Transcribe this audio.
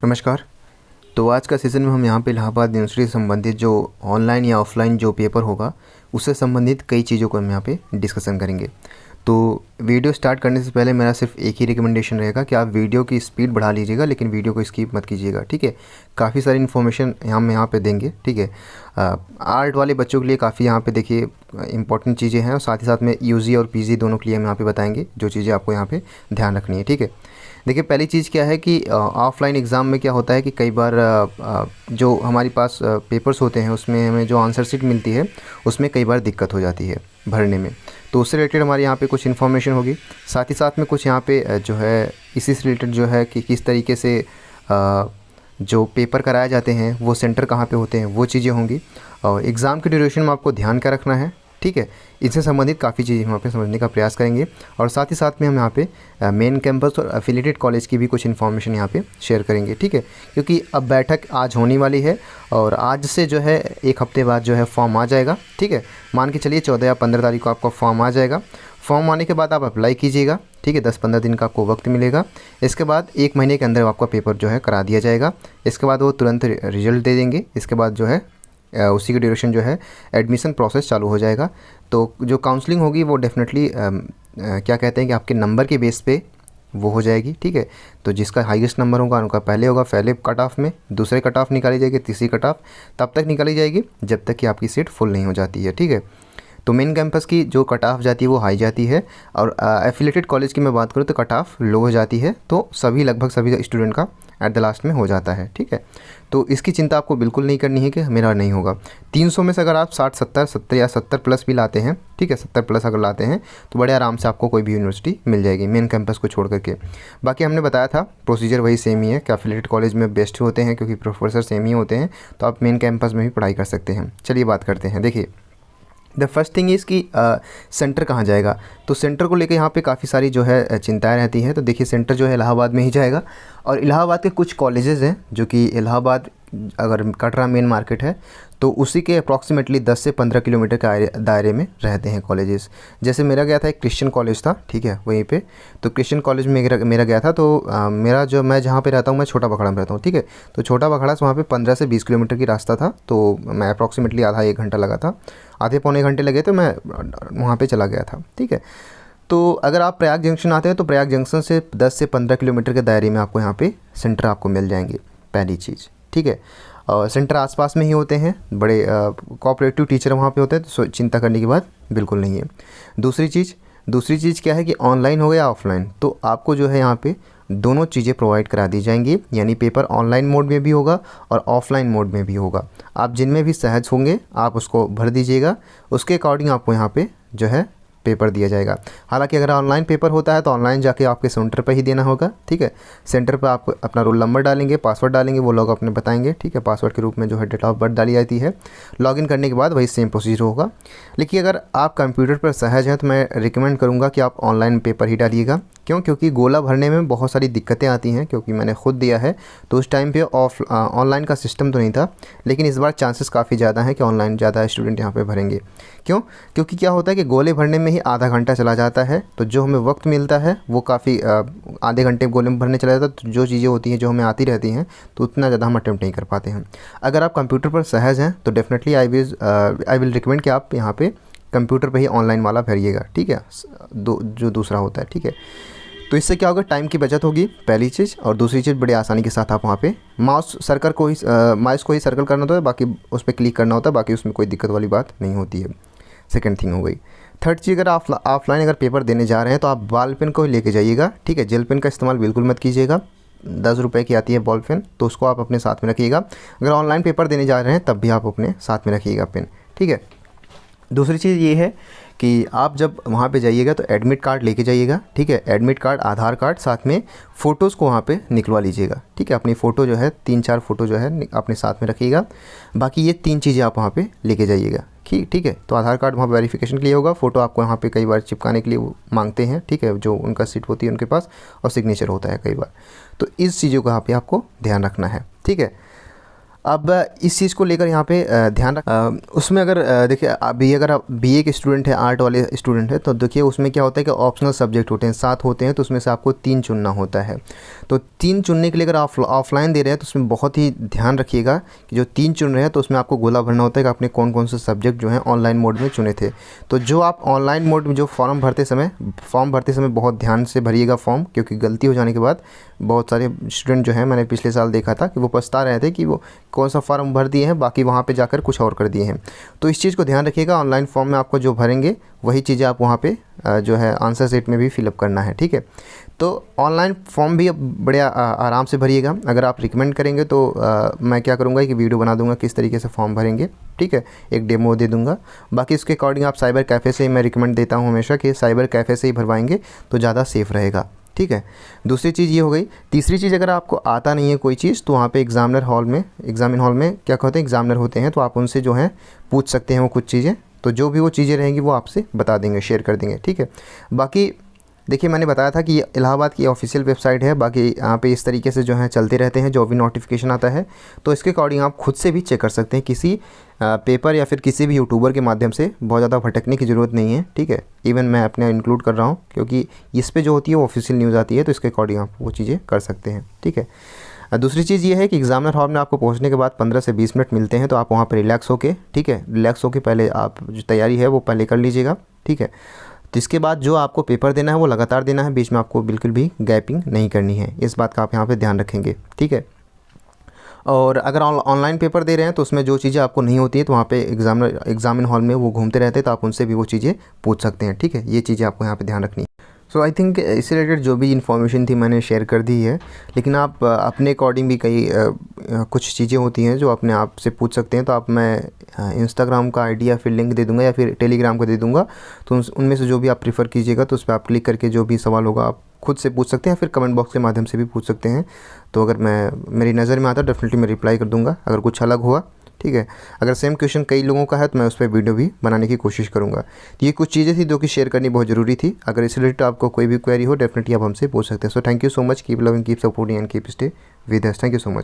नमस्कार। तो आज का सेशन में हम यहाँ पे इलाहाबाद यूनिवर्सिटी से संबंधित जो ऑनलाइन या ऑफलाइन जो पेपर होगा उससे संबंधित कई चीज़ों को हम यहाँ पे डिस्कशन करेंगे। तो वीडियो स्टार्ट करने से पहले मेरा सिर्फ एक ही रिकमेंडेशन रहेगा कि आप वीडियो की स्पीड बढ़ा लीजिएगा, लेकिन वीडियो को स्किप मत कीजिएगा, ठीक है। काफ़ी सारी इन्फॉर्मेशन हम यहाँ पे देंगे, ठीक है। आर्ट वाले बच्चों के लिए काफ़ी यहाँ पे देखिए इंपॉर्टेंट चीज़ें हैं, और साथ ही साथ में यूजी और पीजी दोनों के लिए हम यहाँ पे बताएंगे जो चीज़ें आपको यहाँ पे ध्यान रखनी है, ठीक है। देखिए पहली चीज़ क्या है कि ऑफ़लाइन एग्ज़ाम में क्या होता है कि कई बार जो हमारे पास पेपर्स होते हैं उसमें हमें जो आंसर शीट मिलती है उसमें कई बार दिक्कत हो जाती है भरने में। तो उससे रिलेटेड हमारे यहाँ पे कुछ इन्फॉर्मेशन होगी, साथ ही साथ में कुछ यहाँ पे जो है इसी से रिलेटेड जो है कि किस तरीके से जो पेपर कराए जाते हैं वो सेंटर कहाँ पे होते हैं वो चीज़ें होंगी। और एग्ज़ाम के ड्यूरेशन में आपको ध्यान क्या रखना है, ठीक है। इससे संबंधित काफ़ी चीज़ें हम यहाँ पे समझने का प्रयास करेंगे, और साथ ही साथ में हम यहाँ पे मेन कैंपस और एफिलिएटेड कॉलेज की भी कुछ इन्फॉर्मेशन यहाँ पे शेयर करेंगे, ठीक है। क्योंकि अब बैठक आज होने वाली है और आज से जो है एक हफ्ते बाद जो है फॉर्म आ जाएगा, ठीक है। मान के चलिए 14 या 15 तारीख को आपका फॉर्म आ जाएगा। फॉर्म आने के बाद आप अप्लाई कीजिएगा, ठीक है। 10-15 दिन का आपको वक्त मिलेगा। इसके बाद 1 महीने के अंदर आपका पेपर जो है करा दिया जाएगा। इसके बाद वो तुरंत रिजल्ट दे देंगे। इसके बाद जो है उसी की ड्यूरेशन जो है एडमिशन प्रोसेस चालू हो जाएगा। तो जो काउंसलिंग होगी वो डेफिनेटली क्या कहते हैं कि आपके नंबर के बेस पे वो हो जाएगी, ठीक है। तो जिसका हाईएस्ट नंबर होगा उनका पहले होगा पहले कट ऑफ में, दूसरे कट ऑफ निकाली जाएगी, तीसरी कट ऑफ तब तक निकाली जाएगी जब तक कि आपकी सीट फुल नहीं हो जाती है, ठीक है। तो मेन कैंपस की जो कट ऑफ जाती है वो हाई जाती है, और एफिलेटेड कॉलेज की मैं बात करूँ तो कट ऑफ लो हो जाती है। तो सभी लगभग सभी स्टूडेंट का एट द लास्ट में हो जाता है, ठीक है। तो इसकी चिंता आपको बिल्कुल नहीं करनी है कि मेरा नहीं होगा। 300 में से अगर आप 60-70 या 70 प्लस भी लाते हैं, ठीक है, 70 प्लस अगर लाते हैं तो बड़े आराम से आपको कोई भी यूनिवर्सिटी मिल जाएगी मेन कैंपस को छोड़ करके। बाकी हमने बताया था प्रोसीजर वही सेम ही है कि एफिलिएटेड कॉलेज में बेस्ट होते हैं क्योंकि प्रोफेसर सेम ही होते हैं, तो आप मेन कैंपस में भी पढ़ाई कर सकते हैं। चलिए बात करते हैं। देखिए द फर्स्ट थिंग इज़ कि सेंटर कहाँ जाएगा। तो सेंटर को लेकर यहाँ पे काफ़ी सारी जो है चिंताएं रहती हैं। तो देखिए सेंटर जो है इलाहाबाद में ही जाएगा, और इलाहाबाद के कुछ कॉलेजेस हैं जो कि इलाहाबाद अगर कटरा मेन मार्केट है तो उसी के अप्रॉक्सीमेटली 10 से 15 किलोमीटर के दायरे में रहते हैं कॉलेजेस। जैसे मेरा गया था एक क्रिश्चियन कॉलेज था, ठीक है, वहीं पे। तो क्रिश्चियन कॉलेज में मेरा गया था। तो मेरा जो मैं जहाँ पे रहता हूँ मैं छोटा बखड़ा में रहता हूँ, ठीक है। तो छोटा बखड़ा से वहाँ पे 15 से 20 किलोमीटर की रास्ता था। तो मैं अप्रॉक्सीमेटली आधा 1 घंटा लगा था, आधे पौने घंटे लगे तो मैं वहाँ पर चला गया था, ठीक है। तो अगर आप प्रयाग जंक्शन आते हैं तो प्रयाग जंक्शन से 10 से 15 किलोमीटर के दायरे में आपको यहाँ पे सेंटर आपको मिल जाएंगे, पहली चीज़, ठीक है। और सेंटर आसपास में ही होते हैं, बड़े कोऑपरेटिव टीचर वहाँ पे होते हैं, तो चिंता करने की बात बिल्कुल नहीं है। दूसरी चीज़ क्या है कि ऑनलाइन हो या ऑफलाइन, तो आपको जो है यहाँ पे दोनों चीज़ें प्रोवाइड करा दी जाएंगी, यानी पेपर ऑनलाइन मोड में भी होगा और ऑफलाइन मोड में भी होगा। आप जिनमें भी सहज होंगे आप उसको भर दीजिएगा, उसके अकॉर्डिंग आपको यहाँ पे जो है पेपर दिया जाएगा। हालांकि अगर ऑनलाइन पेपर होता है तो ऑनलाइन जाके आपके सेंटर पर ही देना होगा, ठीक है। सेंटर पर आप अपना रोल नंबर डालेंगे, पासवर्ड डालेंगे, वो लोग अपने बताएंगे, ठीक है। पासवर्ड के रूप में जो है डेट ऑफ बर्थ डाली जाती है। लॉगिन करने के बाद वही सेम प्रोसीजर होगा। लेकिन अगर आप कंप्यूटर पर सहज हैं तो मैं रिकमेंड करूँगा कि आप ऑनलाइन पेपर ही डालिएगा। क्यों? क्योंकि गोला भरने में बहुत सारी दिक्कतें आती हैं, क्योंकि मैंने खुद दिया है। तो उस टाइम पे ऑनलाइन का सिस्टम तो नहीं था, लेकिन इस बार चांसेस काफ़ी ज़्यादा हैं कि ऑनलाइन ज़्यादा स्टूडेंट यहाँ पे भरेंगे। क्यों? क्योंकि क्या होता है कि गोले भरने में ही आधा घंटा चला जाता है, तो जो हमें वक्त मिलता है वो काफ़ी आधे घंटे गोले में भरने चला जाता है। तो जो चीज़ें होती हैं जो हमें आती रहती हैं तो उतना ज़्यादा हम अटैम्प्ट नहीं कर पाते हैं। अगर आप कंप्यूटर पर सहज हैं तो डेफिनेटली आई विल रिकमेंड कि आप यहाँ पे कंप्यूटर पे ही ऑनलाइन वाला भरिएगा, ठीक है, जो दूसरा होता है, ठीक है। तो इससे क्या होगा, टाइम की बचत होगी, पहली चीज़। और दूसरी चीज़ बड़ी आसानी के साथ आप वहाँ पे माउस को ही सर्कल करना होता है, बाकी उस पर क्लिक करना होता है, बाकी उसमें कोई दिक्कत वाली बात नहीं होती है। सेकेंड थिंग हो गई। थर्ड चीज़, अगर आप ऑफलाइन अगर पेपर देने जा रहे हैं तो आप बॉल पेन को ही लेके जाइएगा, ठीक है। जेल पेन का इस्तेमाल बिल्कुल मत कीजिएगा। 10 रुपये की आती है बॉल पेन, तो उसको आप अपने साथ में रखिएगा। अगर ऑनलाइन पेपर देने जा रहे हैं तब भी आप अपने साथ में रखिएगा पेन, ठीक है। दूसरी चीज़ ये है कि आप जब वहाँ पे जाइएगा तो एडमिट कार्ड लेके जाइएगा, ठीक है। एडमिट कार्ड, आधार कार्ड, साथ में फ़ोटोज़ को वहाँ पे निकलवा लीजिएगा, ठीक है। अपनी फ़ोटो जो है 3-4 फ़ोटो जो है अपने साथ में रखिएगा। बाकी ये 3 चीज़ें आप वहाँ पे लेके जाइएगा, ठीक है। तो आधार कार्ड वहाँ वेरिफिकेशन के लिए होगा, फ़ोटो आपको यहाँ पे कई बार चिपकाने के लिए वो मांगते हैं, ठीक है, जो उनका सीट होती है उनके पास, और सिग्नेचर होता है कई बार। तो इस चीज़ों का यहाँ पे आपको ध्यान रखना है, ठीक है। अब इस चीज़ को लेकर यहाँ पे ध्यान रख, उसमें अगर देखिए अभी अगर आप बीए के स्टूडेंट हैं, आर्ट वाले स्टूडेंट हैं, तो देखिए उसमें क्या होता है कि ऑप्शनल सब्जेक्ट होते हैं, 7 होते हैं, तो उसमें से आपको 3 चुनना होता है। तो 3 चुनने के लिए अगर आप ऑफलाइन दे रहे हैं तो उसमें बहुत ही ध्यान रखिएगा कि जो 3 चुन रहे हैं तो उसमें आपको गोला भरना होता है कि आपने कौन कौन से सब्जेक्ट जो हैं ऑनलाइन मोड में चुने थे। तो जो आप ऑनलाइन मोड में जो फॉर्म भरते समय बहुत ध्यान से भरिएगा फॉर्म, क्योंकि गलती हो जाने के बाद बहुत सारे स्टूडेंट जो हैं, मैंने पिछले साल देखा था कि वो पछता रहे थे कि वो कौन सा फॉर्म भर दिए हैं, बाकी वहाँ पे जाकर कुछ और कर दिए हैं। तो इस चीज़ को ध्यान रखिएगा, ऑनलाइन फॉर्म में आपको जो भरेंगे वही चीज़ें आप वहाँ पे जो है आंसर शीट में भी फिलअप करना है, ठीक है। तो ऑनलाइन फॉर्म भी बड़े आराम से भरिएगा। अगर आप रिकमेंड करेंगे तो मैं क्या करूँगा कि वीडियो बना दूँगा किस तरीके से फॉर्म भरेंगे, ठीक है, एक डेमो दे दूँगा। बाकी इसके अकॉर्डिंग आप साइबर कैफ़े से ही मैं रिकमेंड देता हूँ हमेशा कि साइबर कैफ़े से ही भरवाएंगे तो ज़्यादा सेफ़ रहेगा, ठीक है। दूसरी चीज़ ये हो गई। तीसरी चीज़, अगर आपको आता नहीं है कोई चीज़ तो वहाँ पे एग्ज़ामिन हॉल में क्या कहते हैं, एग्ज़ामिनर होते हैं, तो आप उनसे जो है पूछ सकते हैं वो कुछ चीज़ें। तो जो भी वो चीज़ें रहेंगी वो आपसे बता देंगे, शेयर कर देंगे, ठीक है। बाकी देखिए मैंने बताया था कि ये इलाहाबाद की ऑफिशियल वेबसाइट है। बाकी यहाँ पे इस तरीके से जो है चलते रहते हैं, जो भी नोटिफिकेशन आता है तो इसके अकॉर्डिंग आप खुद से भी चेक कर सकते हैं। किसी पेपर या फिर किसी भी यूट्यूबर के माध्यम से बहुत ज़्यादा भटकने की ज़रूरत नहीं है, ठीक है। इवन मैं अपने इंक्लूड कर रहा हूँ क्योंकि इस पे जो होती है वो ऑफिशियल न्यूज़ आती है, तो इसके अकॉर्डिंग आप वो चीज़ें कर सकते हैं, ठीक है। दूसरी चीज़ ये है कि एग्ज़ामिनर हॉल में आपको पहुंचने के बाद 15 से 20 मिनट मिलते हैं, तो आप वहाँ पर रिलैक्स होके, ठीक है, रिलैक्स होके पहले आप जो तैयारी है वो पहले कर लीजिएगा, ठीक है। तो इसके बाद जो आपको पेपर देना है वो लगातार देना है, बीच में आपको बिल्कुल भी गैपिंग नहीं करनी है। इस बात का आप यहाँ पे ध्यान रखेंगे, ठीक है। और अगर ऑनलाइन पेपर दे रहे हैं तो उसमें जो चीज़ें आपको नहीं होती है तो वहाँ पे एग्ज़ामिन हॉल में वो घूमते रहते हैं, तो आप उनसे भी वो चीज़ें पूछ सकते हैं, ठीक है। ये चीज़ें आपको यहाँ पे ध्यान रखनी है। सो आई थिंक इससे रिलेटेड जो भी इन्फॉर्मेशन थी मैंने शेयर कर दी है, लेकिन आप अपने अकॉर्डिंग भी कई कुछ चीज़ें होती हैं जो अपने आप से पूछ सकते हैं। तो आप मैं इंस्टाग्राम का आईडी या फिर लिंक दे दूंगा या फिर टेलीग्राम का दे दूंगा, तो उनमें से जो भी आप प्रीफर कीजिएगा तो उस पर आप क्लिक करके जो भी सवाल होगा आप खुद से पूछ सकते हैं, फिर कमेंट बॉक्स के माध्यम से भी पूछ सकते हैं। तो अगर मेरी नज़र में आता है डेफिनेटली मैं रिप्लाई कर दूँगा अगर कुछ अलग हुआ, ठीक है। अगर सेम क्वेश्चन कई लोगों का है तो मैं उस पर वीडियो भी बनाने की कोशिश करूँगा। तो ये कुछ चीज़ें थी जो कि शेयर करनी बहुत ज़रूरी थी। अगर इस रिलेटेड आपको कोई भी क्वेरी हो डेफिनेटली आप हमसे पूछ सकते हैं। So thank you so much, keep loving, keep supporting and keep stay with us. Thank you so much.